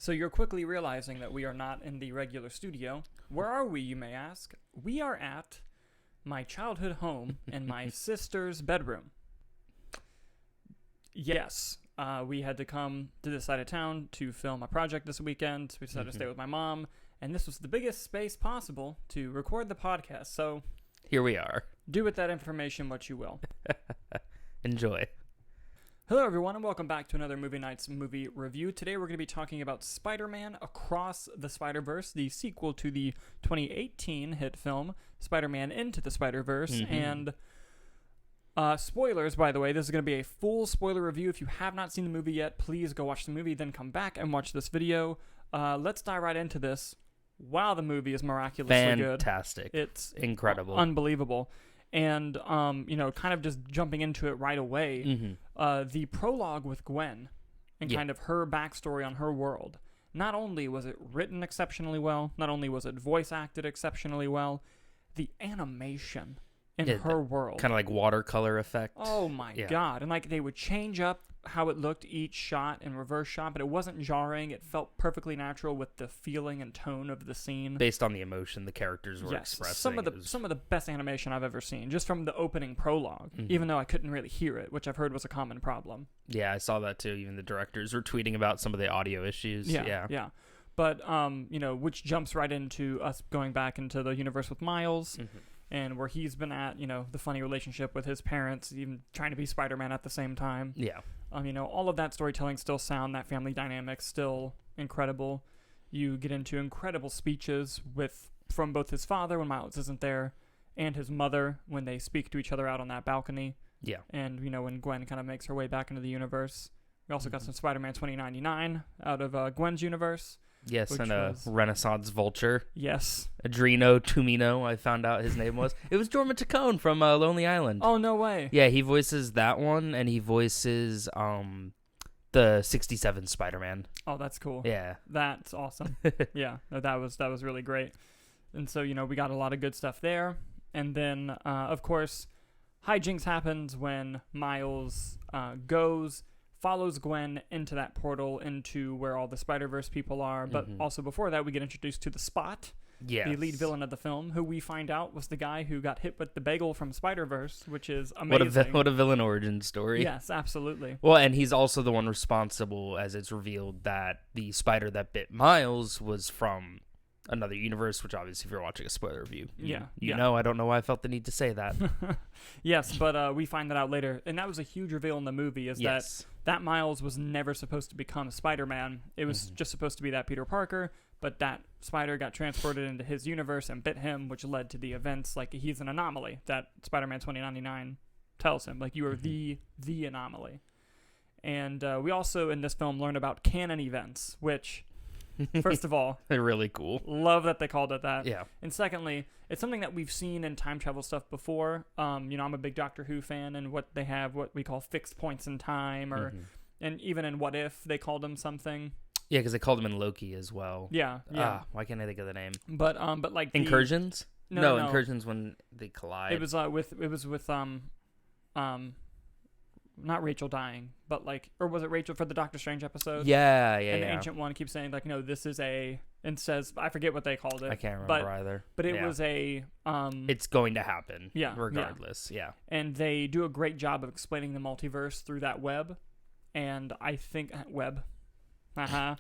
So you're quickly realizing that we are not in the regular studio. Where are we, you may ask? We are at my childhood home in my sister's bedroom. Yes, we had to come to this side of town to film a project this weekend. So we decided to stay with my mom, and this was the biggest space possible to record the podcast. So here we are. Do with that information what you will. Enjoy. Hello, everyone, and welcome back to another Movie Nights movie review. Today, we're going to be talking about Spider-Man Across the Spider-Verse, the sequel to the 2018 hit film Spider-Man Into the Spider-Verse. And spoilers, by the way, this is going to be a full spoiler review. If you have not seen the movie yet, please go watch the movie, then come back and watch this video. Let's dive right into this. Wow, the movie is miraculously good. Fantastic. It's incredible. Unbelievable. And, kind of just jumping into it right away, the prologue with Gwen and kind of her backstory on her world. Not only was it written exceptionally well, not only was it voice acted exceptionally well, the animation in her world. Kind of like watercolor effect. Oh my God. And like they would change up how it looked each shot and reverse shot, but it wasn't jarring. It felt perfectly natural with the feeling and tone of the scene. Based on the emotion the characters were expressing. Some of the best animation I've ever seen, just from the opening prologue, even though I couldn't really hear it, which I've heard was a common problem. Yeah, I saw that too. Even the directors were tweeting about some of the audio issues. Yeah. But, which jumps right into us going back into the universe with Miles. And where he's been at, the funny relationship with his parents, even trying to be Spider-Man at the same time. Yeah. All of that storytelling still sound, that family dynamic still incredible. You get into incredible speeches from both his father when Miles isn't there and his mother when they speak to each other out on that balcony. Yeah. And, when Gwen kind of makes her way back into the universe. We also got some Spider-Man 2099 out of Gwen's universe. Yes, and a Renaissance vulture. Yes. Adreno Tumino, I found out his name was. It was Jorma Chacon from Lonely Island. Oh, no way. Yeah, he voices that one, and he voices the 67 Spider-Man. Oh, that's cool. Yeah. That's awesome. Yeah, no, that was really great. And so, we got a lot of good stuff there. And then, of course, hijinks happens when Miles follows Gwen into that portal into where all the Spider-Verse people are. But also before that, we get introduced to the Spot, the lead villain of the film, who we find out was the guy who got hit with the bagel from Spider-Verse, which is amazing. What a villain origin story. Yes, absolutely. Well, and he's also the one responsible, as it's revealed, that the spider that bit Miles was from another universe, which obviously if you're watching a spoiler review, you know, I don't know why I felt the need to say that. Yes, but we find that out later. And that was a huge reveal in the movie, is that Miles was never supposed to become Spider-Man. It was just supposed to be that Peter Parker, but that spider got transported into his universe and bit him, which led to the events. Like, he's an anomaly that Spider-Man 2099 tells him. Like, you are the anomaly. And we also, in this film, learn about canon events, which... First of all, they're really cool. Love that they called it that. Yeah. And secondly, it's something that we've seen in time travel stuff before. I'm a big Doctor Who fan, and what they have, what we call fixed points in time, or and even in What If, they called them something. Yeah, because they called them in Loki as well. Yeah. Why can't I think of the name? But like incursions. No, incursions when they collide. It was with not Rachel dying, but or was it Rachel for the Doctor Strange episode? Yeah. And the Ancient One keeps saying no, this is and says, I forget what they called it. I can't remember either. But it was it's going to happen. Yeah. Regardless. Yeah. And they do a great job of explaining the multiverse through that web, and I think web. And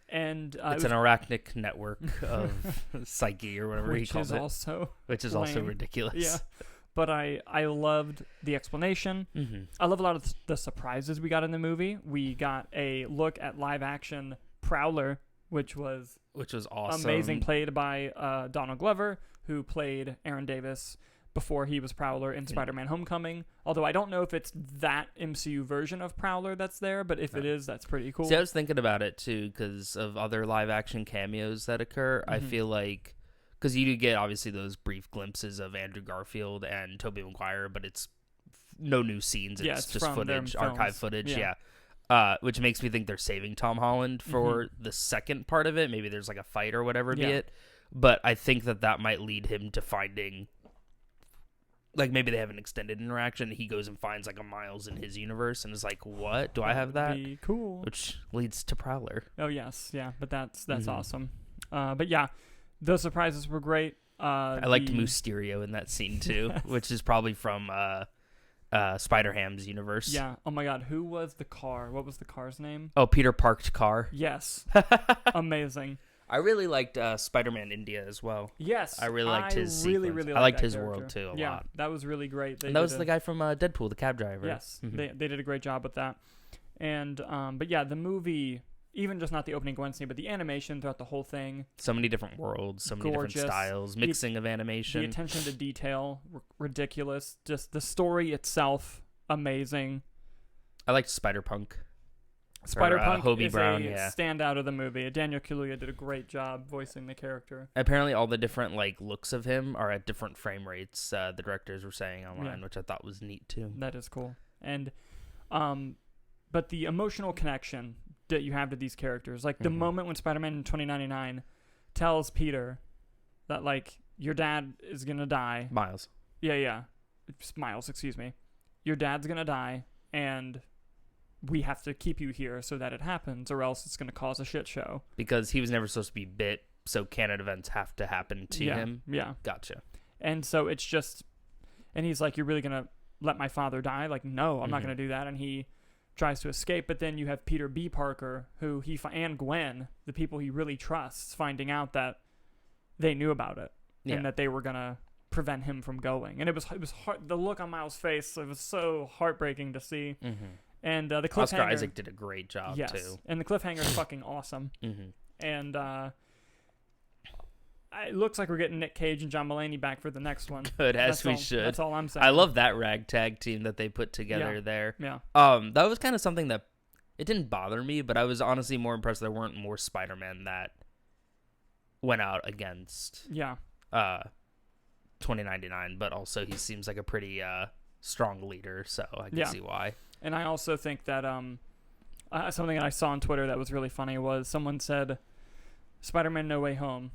it's an arachnic network of psyche or whatever he calls it. Which is also ridiculous. Yeah. But I loved the explanation. I love a lot of the surprises we got in the movie. We got a look at live action Prowler, which was awesome. Amazing, played by Donald Glover, who played Aaron Davis before he was Prowler in Spider-Man Homecoming. Although I don't know if it's that MCU version of Prowler that's there, but if it is, that's pretty cool. See, I was thinking about it too because of other live action cameos that occur. I feel like because you do get, obviously, those brief glimpses of Andrew Garfield and Tobey Maguire, but it's no new scenes. It's just footage, archive footage, which makes me think they're saving Tom Holland for the second part of it. Maybe there's like a fight or whatever be it. But I think that might lead him to finding like maybe they have an extended interaction. He goes and finds like a Miles in his universe and is like, "What? Do I have that?" Be cool. Which leads to Prowler. Oh yes, yeah, but that's awesome. But yeah, those surprises were great. I liked Mysterio in that scene too, which is probably from Spider-Ham's universe. Yeah. Oh my God, who was the car? What was the car's name? Oh, Peter Parked car. Yes. Amazing. I really liked Spider-Man India as well. Yes. I really liked his really, sequence. really I liked his character. world too a yeah, lot. that was really great. And that was the guy from Deadpool, the cab driver. Yes, they did a great job with that. And but yeah, the movie, even just not the opening Gwen scene, but the animation throughout the whole thing. So many different worlds, so many different styles, mixing of animation. The attention to detail, ridiculous. Just the story itself, amazing. I liked Spider-Punk. Spider-Punk Hobie is Brown, a standout of the movie. Daniel Kaluuya did a great job voicing the character. Apparently, all the different like looks of him are at different frame rates. The directors were saying online, which I thought was neat too. That is cool. And, but the emotional connection that you have to these characters, like the moment when Spider-Man in 2099 tells Peter that like your dad is gonna die. Miles. Yeah. Miles, excuse me. Your dad's gonna die, and we have to keep you here so that it happens, or else it's going to cause a shit show. Because he was never supposed to be bit, so canon events have to happen to him. Yeah. Gotcha. And so it's just... And he's like, you're really going to let my father die? Like, no, I'm not going to do that. And he tries to escape, but then you have Peter B. Parker, who and Gwen, the people he really trusts, finding out that they knew about it. Yeah. And that they were going to prevent him from going. And it was hard, the look on Miles' face, it was so heartbreaking to see. And the cliffhanger... Oscar Isaac did a great job, too. And the cliffhanger is fucking awesome. And it looks like we're getting Nick Cage and John Mulaney back for the next one. Good, as we should. That's all I'm saying. I love that ragtag team that they put together there. Yeah. That was kind of something that... It didn't bother me, but I was honestly more impressed there weren't more Spider-Man that went out against 2099, but also he seems like a pretty strong leader, so I can see why. And I also think that something that I saw on Twitter that was really funny was someone said, "Spider-Man: No Way Home,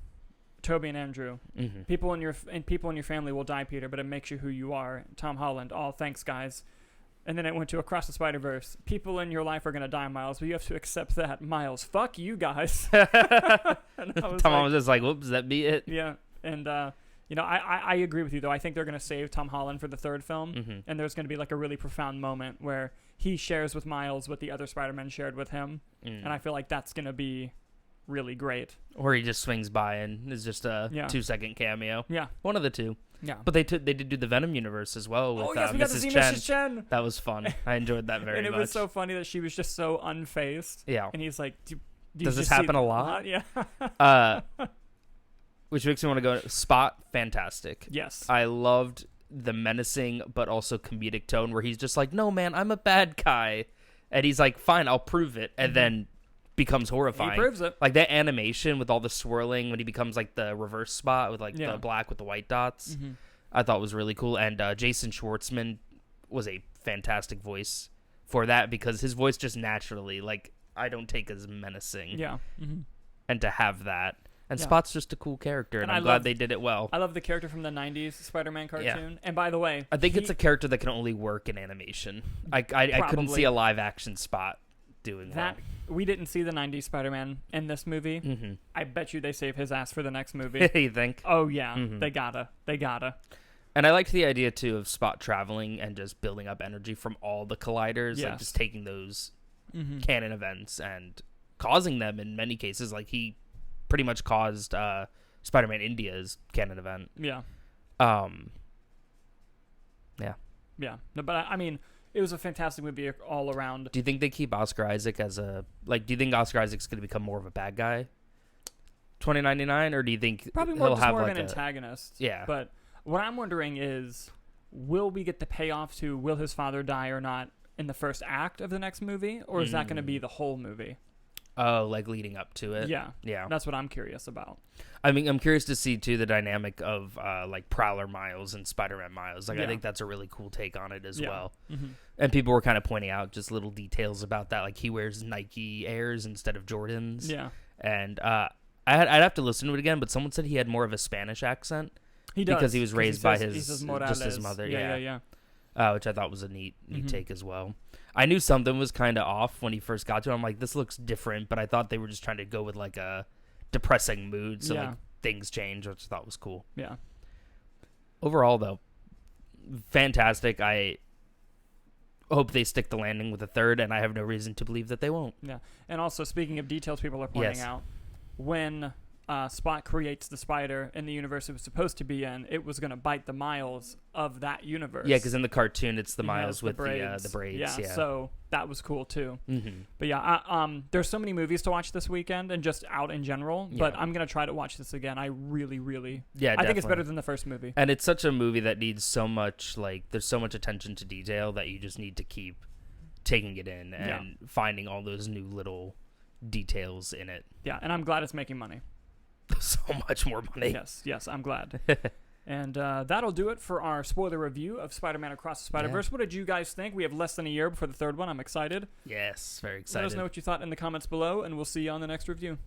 Tobey and Andrew, people in your family will die, Peter, but it makes you who you are." Tom Holland, "Oh, thanks, guys." And then it went to Across the Spider-Verse. "People in your life are gonna die, Miles, but you have to accept that, Miles. Fuck you guys." Tom Holland was just like, "Whoops, that be it." Yeah, and I agree with you, though. I think they're going to save Tom Holland for the third film, and there's going to be like a really profound moment where he shares with Miles what the other Spider-Man shared with him, and I feel like that's going to be really great. Or he just swings by and is just a 2-second cameo. Yeah. One of the two. Yeah. But they did do the Venom universe as well with we got to see Chen. Mrs. Chen. That was fun. I enjoyed that very much. And it was so funny that she was just so unfazed. Yeah. And he's like, does this happen a lot? Yeah. Which makes me want to go... Spot, fantastic. Yes. I loved the menacing but also comedic tone where he's just like, "No, man, I'm a bad guy." And he's like, "Fine, I'll prove it." And then becomes horrifying. He proves it. Like that animation with all the swirling when he becomes like the reverse Spot with like the black with the white dots, I thought was really cool. And Jason Schwartzman was a fantastic voice for that because his voice just naturally, like, I don't take as menacing. Yeah. And to have that. And Spot's just a cool character, and I'm glad they did it well. I love the character from the 90s Spider-Man cartoon. Yeah. And by the way... I think it's a character that can only work in animation. I couldn't see a live-action Spot doing that. We didn't see the 90s Spider-Man in this movie. I bet you they save his ass for the next movie. You think? Oh, yeah. They gotta. And I liked the idea, too, of Spot traveling and just building up energy from all the colliders. Yes. Like, just taking those canon events and causing them in many cases. Like, he... pretty much caused Spider-Man India's canon event. Yeah. Yeah. No, but I mean, it was a fantastic movie all around. Do you think they keep Oscar Isaac as do you think Oscar Isaac's going to become more of a bad guy? 2099, or do you think probably more of an antagonist? Yeah. But what I'm wondering is, will we get the payoff to will his father die or not in the first act of the next movie, or is that going to be the whole movie? Oh, like leading up to it? Yeah. Yeah. That's what I'm curious about. I mean, I'm curious to see, too, the dynamic of, like, Prowler Miles and Spider-Man Miles. Like, I think that's a really cool take on it as well. And people were kind of pointing out just little details about that. Like, he wears Nike Airs instead of Jordans. Yeah. And I'd have to listen to it again, but someone said he had more of a Spanish accent. He does. Because he was raised by his just his mother. Yeah. Which I thought was a neat take as well. I knew something was kind of off when he first got to it. I'm like, this looks different, but I thought they were just trying to go with like a depressing mood, so like things change, which I thought was cool. Yeah. Overall, though, fantastic. I hope they stick the landing with a third, and I have no reason to believe that they won't. Yeah. And also, speaking of details people are pointing out, when Spot creates the spider in the universe it was supposed to be in, it was going to bite the Miles of that universe. Yeah, because in the cartoon, it's the Miles with the braids. Yeah, so that was cool, too. Mm-hmm. But yeah, there's so many movies to watch this weekend and just out in general, but I'm going to try to watch this again. I really, really... I think it's better than the first movie. And it's such a movie that needs so much, like, there's so much attention to detail that you just need to keep taking it in and finding all those new little details in it. Yeah, and I'm glad it's making money. So much more money. Yes, I'm glad. And that'll do it for our spoiler review of Spider-Man Across the Spider-Verse. What did you guys think? We have less than a year before the third one. I'm excited. Yes, very excited. Let us know what you thought in the comments below, and we'll see you on the next review.